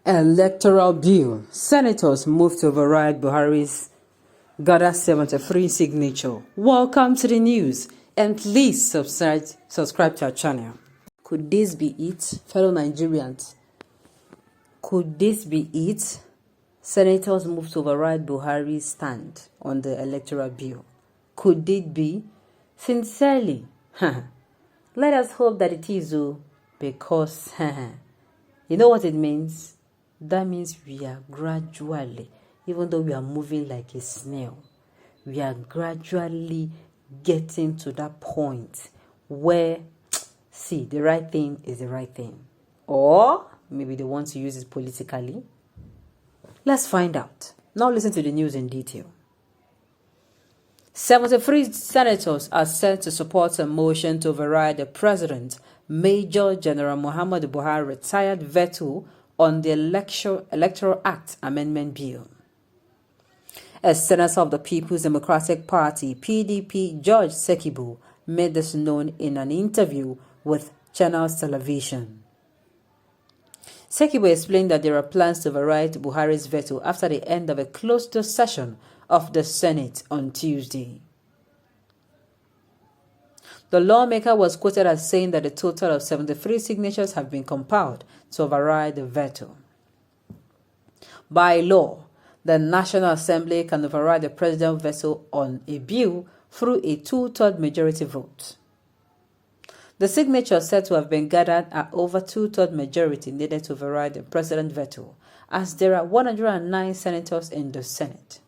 Electoral bill. Senators move to override Buhari's gather 73 signature. Welcome to the news, and please subscribe to our channel. Could this be it, fellow Nigerians? Could this be it? Senators move to override Buhari's stand on the electoral bill. Could it be? Sincerely, let us hope that it is, because you know what it means? That means we are gradually, even though we are moving like a snail, we are gradually getting to that point where, see, the right thing is the right thing. Or maybe they want to use it politically. Let's find out. Now listen to the news in detail. 73 senators are set to support a motion to override the President, Major General Muhammadu Buhari retired veto on the Electoral Act Amendment Bill. A senator of the People's Democratic Party, PDP, SH0CKED, made this known in an interview with Channels Television. SH0CKED explained that there are plans to override Buhari's veto after the end of a closed-door session of the Senate on Tuesday. The lawmaker was quoted as saying that a total of 73 signatures have been compiled to override the veto. By law, the National Assembly can override the president's veto on a bill through a two-thirds majority vote. The signatures said to have been gathered are over two-thirds majority needed to override the president's veto, as there are 109 senators in the Senate.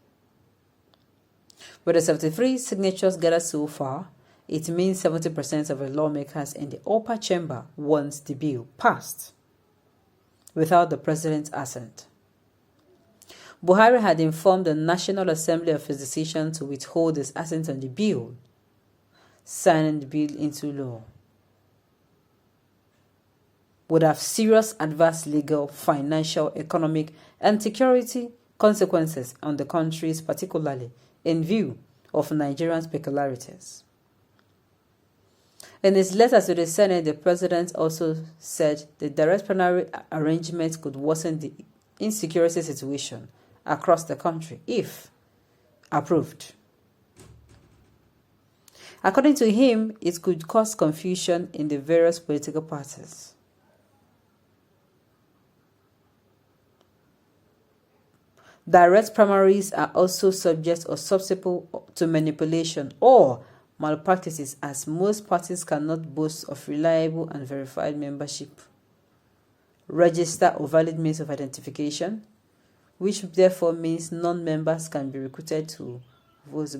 With the 73 signatures gathered so far, it means 70% of the lawmakers in the upper chamber wants the bill passed without the president's assent. Buhari had informed the National Assembly of his decision to withhold his assent on the bill, signing the bill into law would have serious adverse legal, financial, economic, and security consequences on the countries, particularly in view of Nigerians' peculiarities. In his letter to the Senate, the president also said the direct primary arrangement could worsen the insecurity situation across the country if approved. According to him, it could cause confusion in the various political parties. Direct primaries are also subject or susceptible to manipulation or malpractices, as most parties cannot boast of reliable and verified membership, register, or valid means of identification, which therefore means non-members can be recruited to vote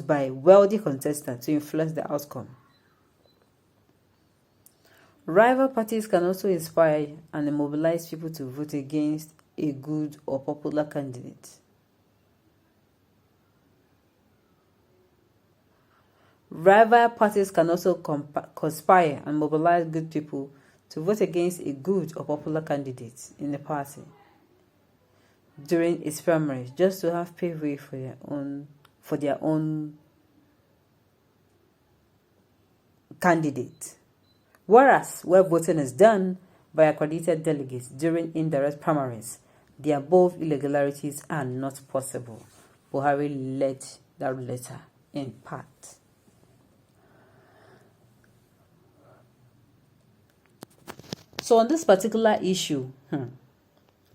by wealthy contestants to influence the outcome. Rival parties can also inspire and mobilize people to vote against a good or popular candidate. Rival parties can also conspire and mobilize good people to vote against a good or popular candidate in the party during its primaries, just to have paved way for their own candidate. Whereas where voting is done by accredited delegates during indirect primaries, the above irregularities are not possible. Buhari led that letter in part. So on this particular issue,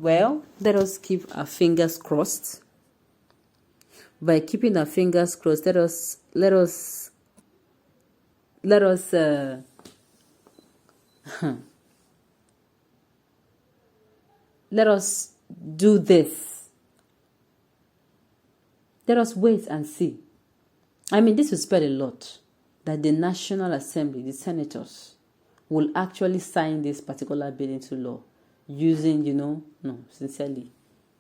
well, let us keep our fingers crossed. By keeping our fingers crossed, let us do this. Let us wait and see. I mean, this will spell a lot that the National Assembly, the senators, will actually sign this particular bill into law using, no, sincerely,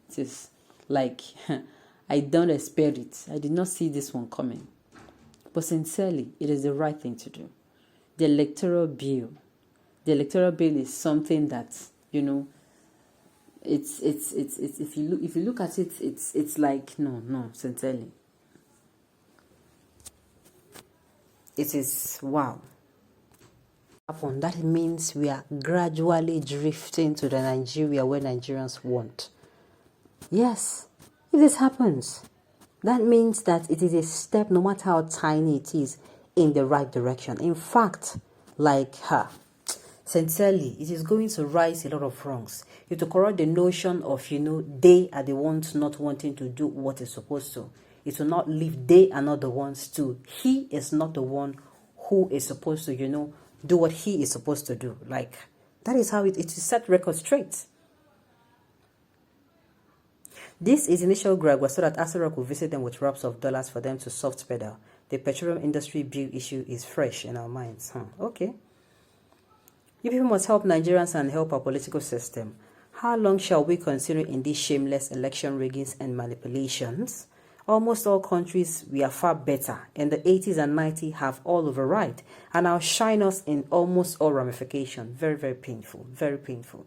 it is like, I don't expect it. I did not see this one coming. But sincerely, it is the right thing to do. The electoral bill is something that, it's if you look at it, it's like, no, sincerely. It is wow. happen, that means we are gradually drifting to the Nigeria where Nigerians want. Yes, if this happens, that means that it is a step, no matter how tiny it is, in the right direction. In fact, like her, sincerely, it is going to rise a lot of wrongs. You have to correct the notion of, they are the ones not wanting to do what is supposed to. It will not leave they are not the ones to. He is not the one who is supposed to, do what he is supposed to do. Like, that is how it is set record straight. This is initial grab was so that SH0CKED will visit them with wraps of dollars for them to soft pedal. The petroleum industry bill issue is fresh in our minds. Okay. You people must help Nigerians and help our political system. How long shall we continue in these shameless election riggings and manipulations? Almost all countries we are far better. In the 80s and 90s have all override and outshine us in almost all ramifications. Very, very painful. Very painful.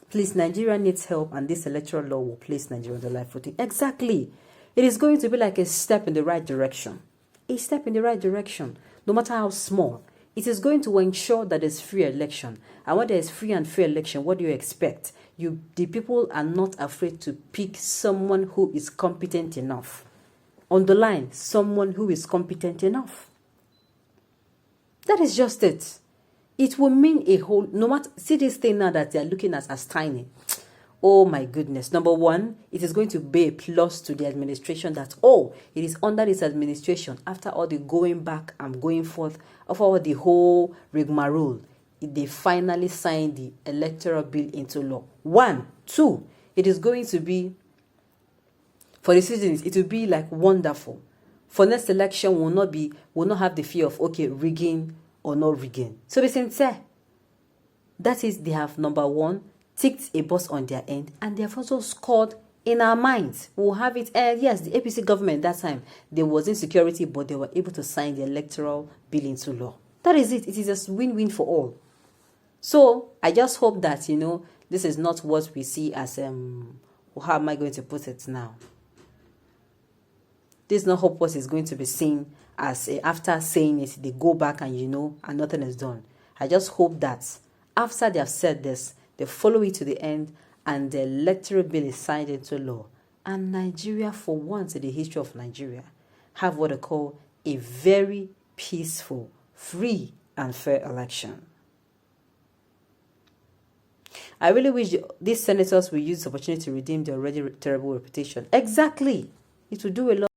Please, Nigeria needs help, and this electoral law will place Nigeria on the life footing. Exactly. It is going to be like a step in the right direction. A step in the right direction, no matter how small. It is going to ensure that there's free election. And when there is free and fair election, what do you expect? The people are not afraid to pick someone who is competent enough. Underline, someone who is competent enough. That is just it. It will mean a whole, no matter, see this thing now that they are looking at as tiny. Oh my goodness. Number one, it is going to be a plus to the administration that, it is under this administration, after all the going back and going forth of all the whole rigmarole, they finally signed the electoral bill into law. 1, 2, it is going to be, for the citizens, it will be like wonderful. For next election, will not have the fear of, rigging or not rigging. So be sincere. That is, they have, number one, ticked a box on their end, and they have also scored in our minds. We'll have it. Yes, the APC government that time, there was insecurity, but they were able to sign the electoral bill into law. That is it. It is a win-win for all. So I just hope that, this is not what we see as, how am I going to put it now? This is not what is going to be seen as, after saying it, they go back and, and nothing is done. I just hope that after they have said this, they follow it to the end, and the electoral bill is signed into law. And Nigeria, for once in the history of Nigeria, have what they call a very peaceful, free, and fair election. I really wish these senators will use the opportunity to redeem their already terrible reputation. Exactly. It will do a lot.